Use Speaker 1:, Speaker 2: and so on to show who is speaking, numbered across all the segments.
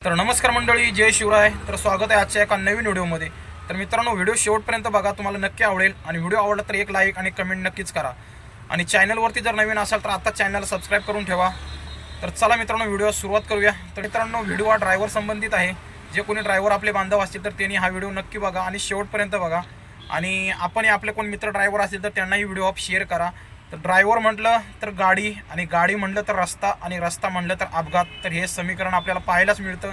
Speaker 1: तर नमस्कार मंडळी, जय शिवराय. तर स्वागत आहे आजच्या एका नवीन व्हिडिओमध्ये. तर मित्रांनो, व्हिडिओ शेवटपर्यंत बघा, तुम्हाला नक्की आवडेल. आणि व्हिडिओ आवडला तर एक लाईक आणि कमेंट नक्कीच करा. आणि चॅनलवरती जर नवीन असाल तर आता चॅनलला सबस्क्राईब करून ठेवा. तर चला मित्रांनो, व्हिडिओ सुरुवात करूया. तर मित्रांनो, व्हिडिओ हा ड्रायव्हर संबंधित आहे. जे कोणी ड्रायव्हर आपले बांधव असतील तर त्यांनी हा व्हिडिओ नक्की बघा आणि शेवटपर्यंत बघा. आणि आपण आपले कोण मित्र ड्रायव्हर असतील तर त्यांनाही व्हिडिओ शेअर करा. तर ड्रायव्हर म्हटलं तर गाडी, आणि गाडी म्हटलं तर रस्ता, आणि रस्ता म्हटलं तर अपघात. तर हे समीकरण आपल्याला पाहायलाच मिळतं.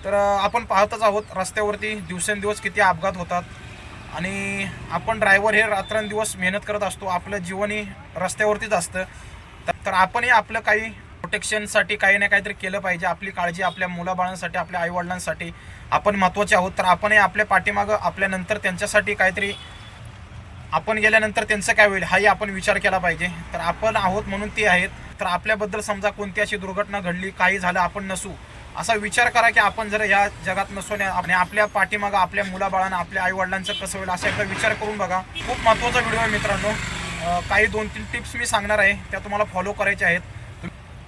Speaker 1: तर आपण पाहतच आहोत रस्त्यावरती दिवसेंदिवस किती अपघात होतात. आणि आपण ड्रायव्हर हे रात्रंदिवस मेहनत करत असतो. आपलं जीवनही रस्त्यावरतीच असतं. तर आपणही आपलं काही प्रोटेक्शनसाठी काही ना काहीतरी केलं पाहिजे. आपली काळजी आपल्या मुलाबाळांसाठी, आपल्या आईवडिलांसाठी आपण महत्त्वाचे आहोत. तर आपणही आपल्या पाठीमागं आपल्यानंतर त्यांच्यासाठी काहीतरी, आपण गेल्यानंतर त्यांचं काय होईल हाही आपण विचार केला पाहिजे. तर आपण आहोत म्हणून ते आहेत. तर आपल्याबद्दल समजा कोणती अशी दुर्घटना घडली, काही झालं, आपण नसू, असा विचार करा की आपण जर ह्या जगात नसू आणि आपल्या पाठीमागं आपल्या मुलाबाळांना, आपल्या आईवडिलांचं कसं होईल असा एकदा विचार करून बघा. खूप महत्त्वाचा व्हिडिओ आहे मित्रांनो. काही 2-3 टिप्स मी सांगणार आहे, त्या तुम्हाला फॉलो करायच्या आहेत.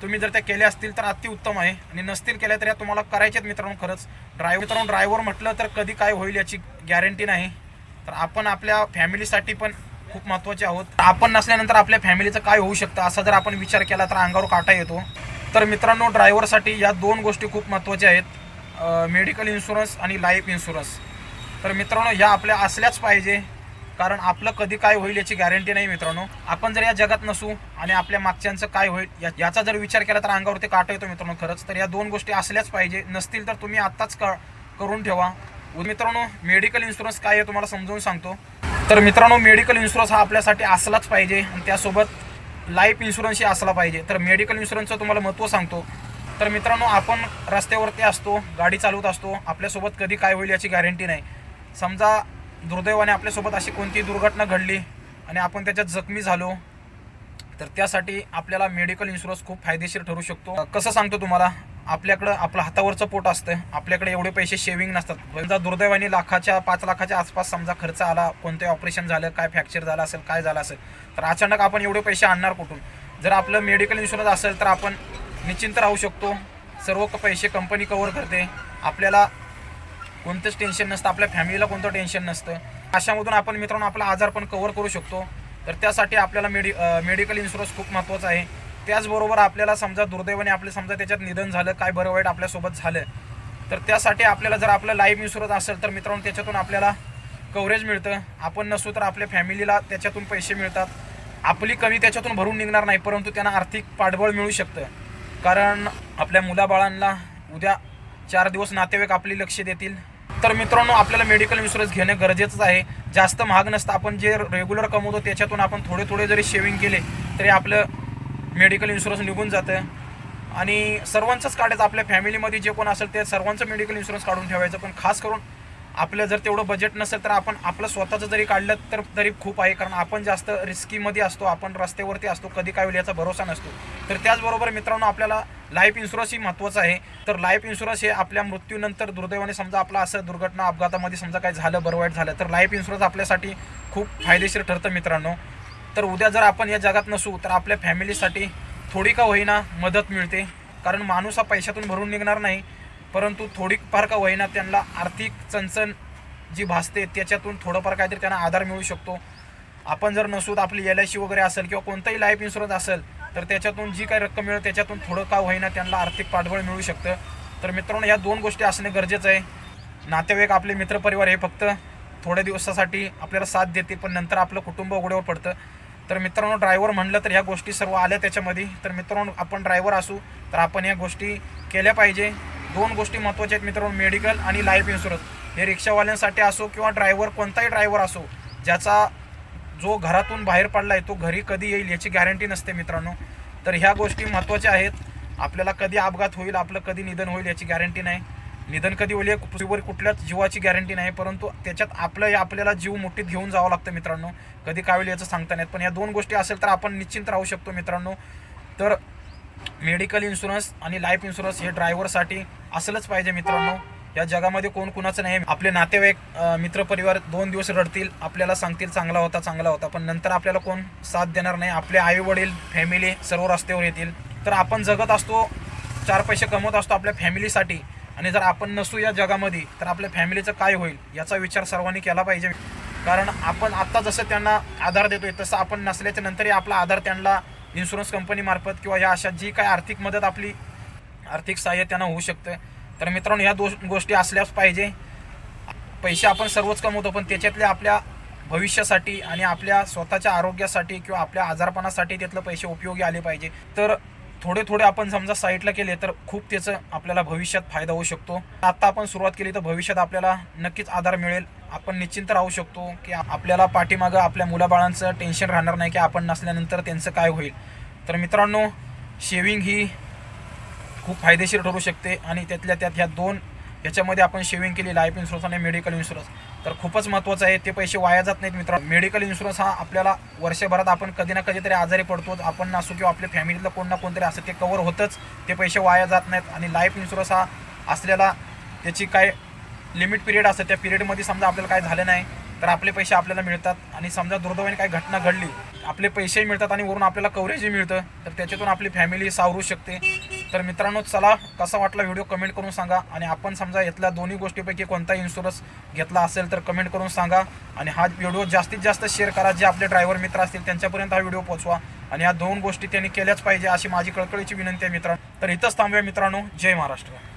Speaker 1: तुम्ही जर त्या केल्या असतील तर अतिउत्तम आहे, आणि नसतील केल्या तर या तुम्हाला करायच्या आहेत मित्रांनो. खरंच ड्रायव्हर म्हटलं तर कधी काय होईल याची गॅरंटी नाही. तर आपण आपल्या फॅमिलीसाठी पण खूप महत्त्वाचे आहोत. आपण नसल्यानंतर आपल्या फॅमिलीचं काय होऊ शकतं असा जर आपण विचार केला तर अंगावर काटा येतो. तर मित्रांनो, ड्रायव्हरसाठी या 2 गोष्टी खूप महत्त्वाच्या आहेत, मेडिकल इन्शुरन्स आणि लाईफ इन्शुरन्स. तर मित्रांनो, ह्या आपल्या असल्याच पाहिजे, कारण आपलं कधी काय होईल याची गॅरंटी नाही मित्रांनो. आपण जर या जगात नसू आणि आपल्या मागच्यांचं काय होईल याचा जर विचार केला तर अंगावरती काटा येतो मित्रांनो. खरंच तर या 2 गोष्टी असल्याच पाहिजे. नसतील तर तुम्ही आत्ताच करून ठेवा. मित्रांनो, मेडिकल इन्शुरन्स काय आहे तुम्हाला समजावून सांगतो. तर मित्रांनो, मेडिकल इन्शुरन्स हा आपल्यासाठी असलाच पाहिजे, आणि त्यासोबत लाईफ इन्शुरन्सही असला पाहिजे. तर मेडिकल इन्शुरन्सचं तुम्हाला महत्त्व सांगतो. तर मित्रांनो, आपण रस्त्यावरती असतो, गाडी चालवत असतो, आपल्यासोबत कधी काय होईल याची गॅरंटी नाही. समजा दुर्दैवाने आपल्यासोबत अशी कोणती दुर्घटना घडली आणि आपण त्याच्यात जखमी झालो, तर त्यासाठी आपल्याला मेडिकल इन्शुरन्स खूप फायदेशीर ठरू शकतो. कसं सांगतो तुम्हाला, आपल्याकडं आपलं हातावरचं पोट असतं, आपल्याकडे एवढे पैसे शेविंग नसतात. समजा दुर्दैवाने 5 लाखाच्या आसपास समजा खर्च आला, कोणते ऑपरेशन झालं, काय फ्रॅक्चर झालं असेल, काय झालं असेल, तर अचानक आपण एवढे पैसे आणणार कुठून? जर आपलं मेडिकल इन्शुरन्स असेल तर आपण निश्चिंत राहू शकतो. सर्व पैसे कंपनी कव्हर करते. आपल्याला कोणतंच टेन्शन नसतं, आपल्या फॅमिलीला कोणतं टेन्शन नसतं. अशामधून आपण मित्रांनो आपला आजार पण कव्हर करू शकतो. तर त्यासाठी आपल्याला मेडिकल इन्शुरन्स खूप महत्त्वाचा आहे. त्याचबरोबर आपल्याला समजा दुर्दैवाने आपले समजा त्याच्यात निधन झालं, काय बरं वाईट आपल्यासोबत झालं, तर त्यासाठी आपल्याला जर आपलं लाईफ इन्शुरन्स असेल तर मित्रांनो त्याच्यातून आपल्याला कव्हरेज मिळतं. आपण नसू तर आपल्या फॅमिलीला त्याच्यातून पैसे मिळतात. आपली कमी त्याच्यातून भरून निघणार नाही, परंतु त्यांना आर्थिक पाठबळ मिळू शकतं. कारण आपल्या मुलाबाळांना उद्या 4 दिवस नातेवाईक आपली लक्ष देतील. तर मित्रांनो, आपल्याला मेडिकल इन्शुरन्स घेणं गरजेचंच आहे. जास्त महाग नसतं. आपण जे रेग्युलर कमवतो त्याच्यातून आपण थोडे जरी शेविंग केले तरी आपलं मेडिकल इन्शुरन्स निघून जातं. आणि सर्वांचंच काढायचं, आपल्या फॅमिलीमध्ये जे कोण असेल ते सर्वांचं मेडिकल इन्शुरन्स काढून ठेवायचं. पण खास करून आपलं जर तेवढं बजेट नसेल तर आपण आपलं स्वतःचं जरी काढलं तर तरी खूप आहे, कारण आपण जास्त रिस्कीमध्ये असतो, आपण रस्त्यावरती असतो, कधी काय होईल याचा भरोसा नसतो. तर त्याचबरोबर मित्रांनो, आपल्याला लाईफ इन्शुरन्स ही महत्त्वाचं आहे. तर लाईफ इन्शुरन्स हे आपल्या मृत्यूनंतर दुर्दैवाने समजा आपला असं दुर्घटना अपघातामध्ये समजा काय झालं, बरं वाईट झालं, तर लाईफ इन्शुरन्स आपल्यासाठी खूप फायदेशीर ठरतं मित्रांनो. तर उद्या जर आपण या जगात नसू तर आपल्या फॅमिलीसाठी थोडी का होईना मदत मिळते. कारण माणूस हा पैशातून भरून निघणार नाही, परंतु थोडीफार का होईना त्यांना आर्थिक चणचण जी भासते त्याच्यातून थोडंफार काहीतरी त्यांना आधार मिळू शकतो. आपण जर नसू तर आपली LIC वगैरे असेल किंवा कोणताही लाईफ इन्शुरन्स असेल तर त्याच्यातून जी काही रक्कम मिळेल त्याच्यातून थोडं का होईना त्यांना आर्थिक पाठबळ मिळू शकतं. तर मित्रांनो, या 2 गोष्टी असणे गरजेचं आहे. नातेवाईक, आपले मित्रपरिवार हे फक्त थोड्या दिवसासाठी आपल्याला साथ देते, पण नंतर आपलं कुटुंब उघड्यावर पडतं. तर मित्रांनो, ड्रायव्हर म्हणलं तर ह्या गोष्टी सर्व आल्या त्याच्यामध्ये. तर मित्रांनो, आपण ड्रायव्हर असू तर आपण या गोष्टी केल्या पाहिजे. 2 गोष्टी महत्त्वाच्या आहेत मित्रांनो, मेडिकल आणि लाईफ इन्शुरन्स. हे रिक्षावाल्यांसाठी असो किंवा ड्रायव्हर, कोणताही ड्रायव्हर असो, ज्याचा जो घरातून बाहेर पडला आहे तो घरी कधी येईल याची गॅरंटी नसते मित्रांनो. तर ह्या गोष्टी महत्त्वाच्या आहेत. आपल्याला कधी अपघात होईल, आपलं कधी निधन होईल याची गॅरंटी नाही. निधन कधी होईल पृथ्वीवर कुठल्याच जीवाची गॅरंटी नाही, परंतु त्याच्यात आपल्याला जीव मुठीत घेऊन जावं लागतं मित्रांनो. कधी काय होईल याचं सांगता नाही. पण या 2 गोष्टी असेल तर आपण निश्चिंत राहू शकतो मित्रांनो. तर मेडिकल इन्शुरन्स आणि लाईफ इन्शुरन्स हे ड्रायव्हरसाठी असलंच पाहिजे मित्रांनो. या जगामध्ये कोण कुणाचं नाही. आपले नातेवाईक, मित्रपरिवार 2 दिवस रडतील, आपल्याला सांगतील चांगला होता, पण नंतर आपल्याला कोण साथ देणार नाही. आपले आई वडील, फॅमिली सर्व रस्त्यावर येतील. तर आपण जगत असतो, 4 पैसे कमवत असतो आपल्या फॅमिलीसाठी, आणि जर आपण नसू या जगामध्ये तर आपल्या फॅमिलीचं काय होईल याचा विचार सर्वांनी केला पाहिजे. कारण आपण आत्ता जसं त्यांना आधार देतोय तसं आपण नसल्याच्या नंतरही आपला आधार त्यांना इन्शुरन्स कंपनीमार्फत किंवा या अशा जी काय आर्थिक मदत आपली आर्थिक सहाय्य त्यांना होऊ शकतं. तर मित्रांनो, ह्या गोष्टी असल्याच पाहिजे. पैसे आपण सर्वच कमवतो, पण त्याच्यातल्या आपल्या भविष्यासाठी आणि आपल्या स्वतःच्या आरोग्यासाठी किंवा आपल्या आजारपणासाठी त्यातलं पैसे उपयोगी आले पाहिजे. तर थोडे थोडे आपण समजा साईडला केले तर खूप त्याचं आपल्याला भविष्यात फायदा होऊ शकतो. आता आपण सुरुवात केली तर भविष्यात आपल्याला नक्कीच आधार मिळेल. आपण निश्चिंत राहू शकतो की आपल्याला पाठीमागं आपल्या मुलाबाळांचं टेन्शन राहणार नाही की आपण नसल्यानंतर त्यांचं काय होईल. तर मित्रांनो, शेविंग ही खूप फायदेशीर ठरू शकते आणि त्यातल्या त्यात ह्या दोन ह्याच्यामध्ये आपण शेविंग केली, लाईफ इन्शुरन्स आणि मेडिकल इन्शुरन्स, तर खूपच महत्त्वाचं आहे. ते पैसे वाया जात नाहीत मित्रांनो. मेडिकल इन्शुरन्स हा आपल्याला वर्षभरात आपण कधी ना कधीतरी आजारी पडतो, आपण नसू किंवा आपल्या फॅमिलीतलं कोण ना कोणतरी असं ते कवर होतंच, ते पैसे वाया जात नाहीत. आणि लाईफ इन्शुरन्स हा असलेला त्याची काय लिमिट पिरियड असतं, त्या पिरियडमध्ये समजा आपल्याला काय झालं नाही तर आपले पैसे आपल्याला मिळतात. आणि समजा दुर्दैवाने काही घटना घडली, आपले पैसेही मिळतात आणि वरून आपल्याला कव्हरेजही मिळतं, तर त्याच्यातून आपली फॅमिली सावरू शकते. तर मित्रांनो, चला कसा वाटला व्हिडिओ कमेंट करून सांगा. आणि आपण समजा यातल्या दोन्ही गोष्टीपैकी कोणता इन्शुरन्स घेतला असेल तर कमेंट करून सांगा. आणि हा व्हिडिओ जास्तीत जास्त शेअर करा. जे आपले ड्रायव्हर मित्र असतील त्यांच्यापर्यंत हा व्हिडिओ पोहोचवा. आणि या दोन गोष्टी त्यांनी केल्याच पाहिजे अशी माझी कळकळीची विनंती आहे मित्रांनो. तर इथंच थांबूया मित्रांनो. जय महाराष्ट्र.